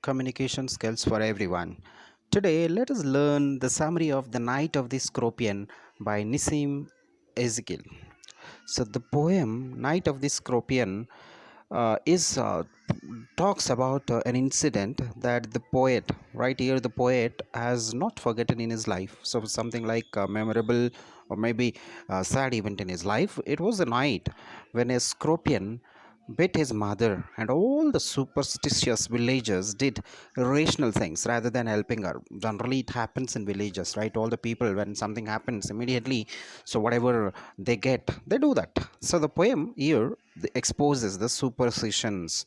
Communication skills for everyone. Today, let us learn the summary of The Night of the Scorpion by Nissim Ezekiel. So, the poem Night of the Scorpion is talks about an incident that the poet, right here, the poet has not forgotten in his life. So, something like a memorable or maybe a sad event in his life. It was a night when a scorpion bit his mother, and all the superstitious villagers did irrational things rather than helping her. Generally, it happens in villages, right? All the people, when something happens immediately, so whatever they get, they do that. So, the poem here exposes the superstitions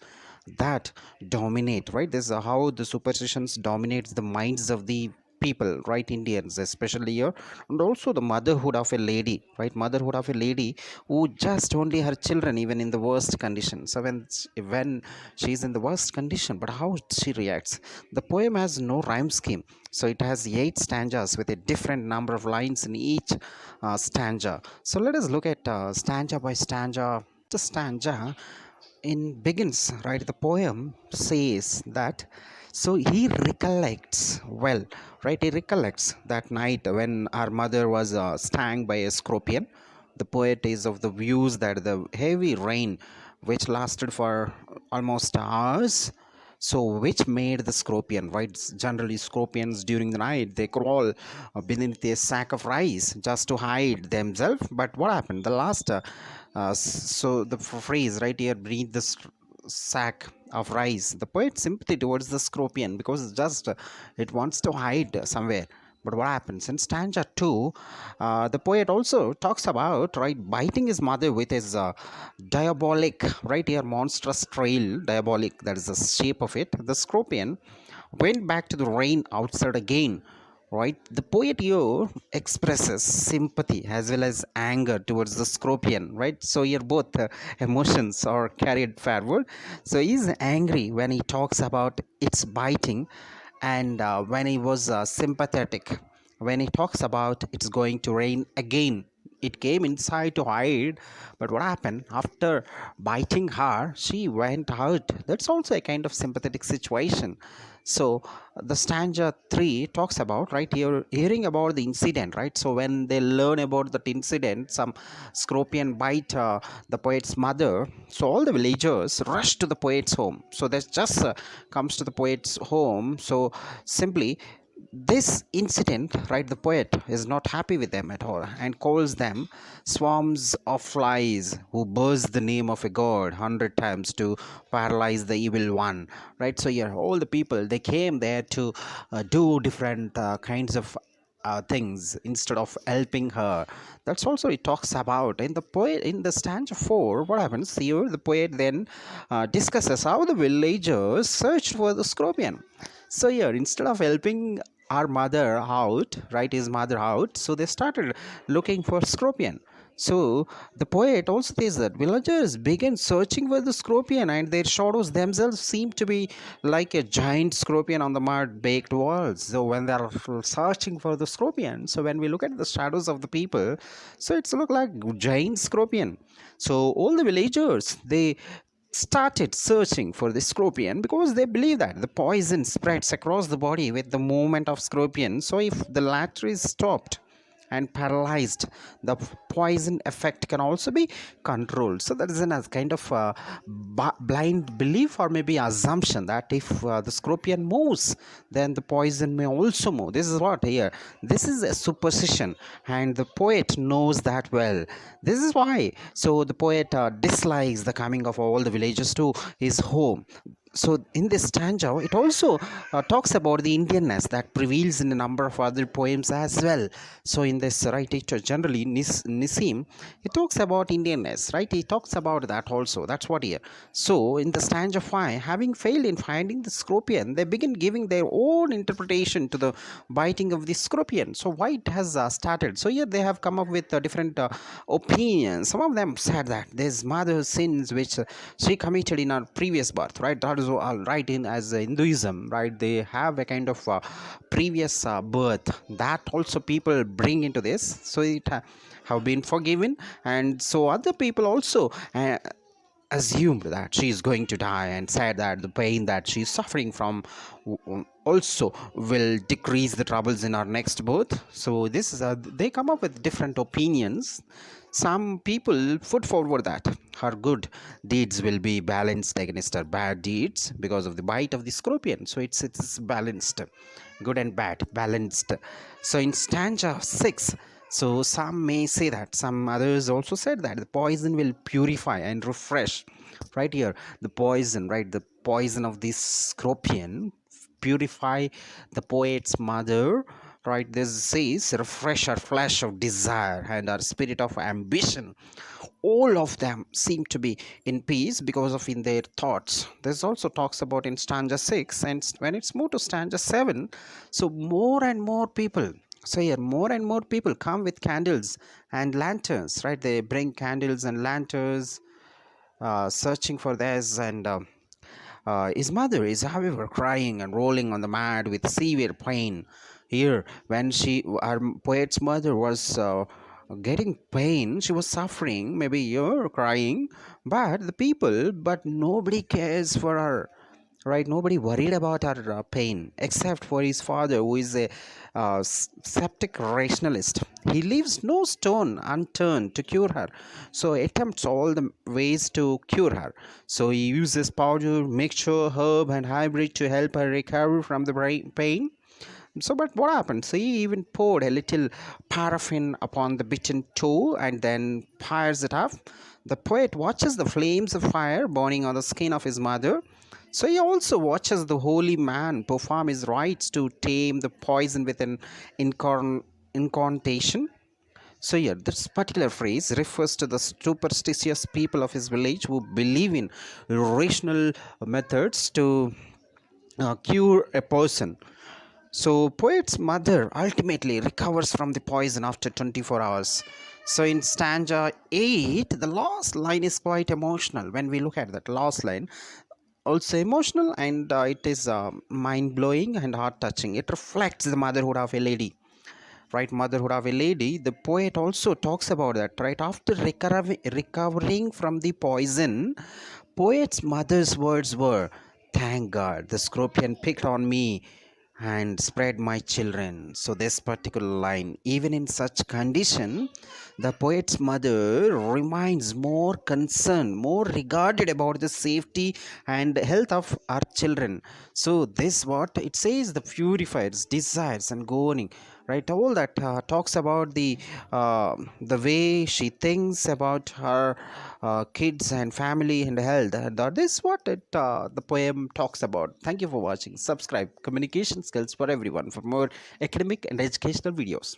that dominate, right? This is how the superstitions dominates the minds of the people, right? Indians especially here. And also the motherhood of a lady, right? Motherhood of a lady who just only her children even in the worst condition. So when she's in the worst condition, but how she reacts. The poem has no rhyme scheme, so it has 8 stanzas with a different number of lines in each stanza. So let us look at stanza by stanza. The stanza in begins, right? The poem says that, so he recollects, well, right, he recollects that night when our mother was stung by a scorpion. The poet is of the views that the heavy rain which lasted for almost hours, so which made the scorpion, right? Generally scorpions during the night they crawl beneath a sack of rice just to hide themselves. But what happened the last so the phrase right here, beneath the sack of rice, the poet's sympathy towards the scorpion, because it's just it wants to hide somewhere. But what happens in stanza 2, the poet also talks about, right, biting his mother with his diabolic, right here, monstrous trail. Diabolic, that is the shape of it. The scorpion went back to the rain outside again, right? The poet here expresses sympathy as well as anger towards the scorpion, right? So here both emotions are carried forward. So he's angry when he talks about its biting, and when he was sympathetic when he talks about it's going to rain again. It came inside to hide, but what happened after biting her? She went out. That's also a kind of sympathetic situation. So the stanza 3 talks about, right here, hearing about the incident, right? So when they learn about that incident, some scorpion bite the poet's mother, so all the villagers rush to the poet's home. So that just comes to the poet's home. So simply this incident, right, the poet is not happy with them at all and calls them swarms of flies who buzz the name of a god 100 times to paralyze the evil one, right? So here all the people they came there to do different kinds of things instead of helping her. That's also it talks about in the poet in the stanza 4. What happens here, the poet then discusses how the villagers searched for the scorpion. So here, instead of helping our mother out, right, his mother out, so they started looking for scorpion. So the poet also says that villagers began searching for the scorpion, and their shadows themselves seem to be like a giant scorpion on the mud baked walls. So when they are searching for the scorpion, so when we look at the shadows of the people, so it's look like giant scorpion. So all the villagers they started searching for the scorpion because they believe that the poison spreads across the body with the movement of scorpion. So if the latter is stopped and paralyzed, the poison effect can also be controlled. So that is a kind of blind belief or maybe assumption that if the scorpion moves, then the poison may also move. This is what here, this is a superstition, and the poet knows that well. This is why, so the poet dislikes the coming of all the villagers to his home. So in this stanza it also talks about the Indianness that prevails in a number of other poems as well. So in this, right, it generally Nissim, he talks about Indianness, right? He talks about that also. That's what here. So in the stanza 5, having failed in finding the scorpion, they begin giving their own interpretation to the biting of the scorpion. So why it has started, so here they have come up with different opinions. Some of them said that this mother's sins which she committed in her previous birth, right? That is right, in as Hinduism, right, they have a kind of previous birth that also people bring into this, so it have been forgiven. And so other people also assumed that she is going to die and said that the pain that she is suffering from also will decrease the troubles in her next birth. So this is they come up with different opinions. Some people put forward that her good deeds will be balanced against her bad deeds because of the bite of the scorpion. So it's balanced, good and bad balanced. So in stanza 6, so some may say that, some others also said that the poison will purify and refresh. Right here, the poison, right, the poison of this scorpion purify the poet's mother. Right, this says refresh her flesh of desire and her spirit of ambition. All of them seem to be in peace because of in their thoughts. This also talks about in stanza 6, and when it's moved to stanza 7, so more and more people, so here more and more people come with candles and lanterns. Right, they bring candles and lanterns, searching for this. And his mother is, however, crying and rolling on the mat with severe pain. Here, when our poet's mother was getting pain, she was suffering, maybe you're crying, but the people, but nobody cares for her. Right, nobody worried about her pain except for his father, who is a septic rationalist. He leaves no stone unturned to cure her, so attempts all the ways to cure her. So he uses powder, mixture, herb and hybrid to help her recover from the pain. So, but what happened? So he even poured a little paraffin upon the bitten toe and then fires it up. The poet watches the flames of fire burning on the skin of his mother. So he also watches the holy man perform his rites to tame the poison with an incantation. So here, this particular phrase refers to the superstitious people of his village who believe in rational methods to cure a person. So, poet's mother ultimately recovers from the poison after 24 hours. So, in stanza 8, the last line is quite emotional. When we look at that last line, also emotional, and it is mind blowing and heart touching. It reflects the motherhood of a lady. Right, motherhood of a lady. The poet also talks about that. Right, after recovering from the poison, poet's mother's words were, "Thank God, the scorpion picked on me and spread my children." So this particular line, even in such condition, the poet's mother remains more concerned, more regarded about the safety and health of our children. So this what it says, the purifiers desires and going, right, all that talks about the way she thinks about her kids and family and health. That is what the poem talks about. Thank you for watching. Subscribe. Communication skills for everyone, for more academic and educational videos.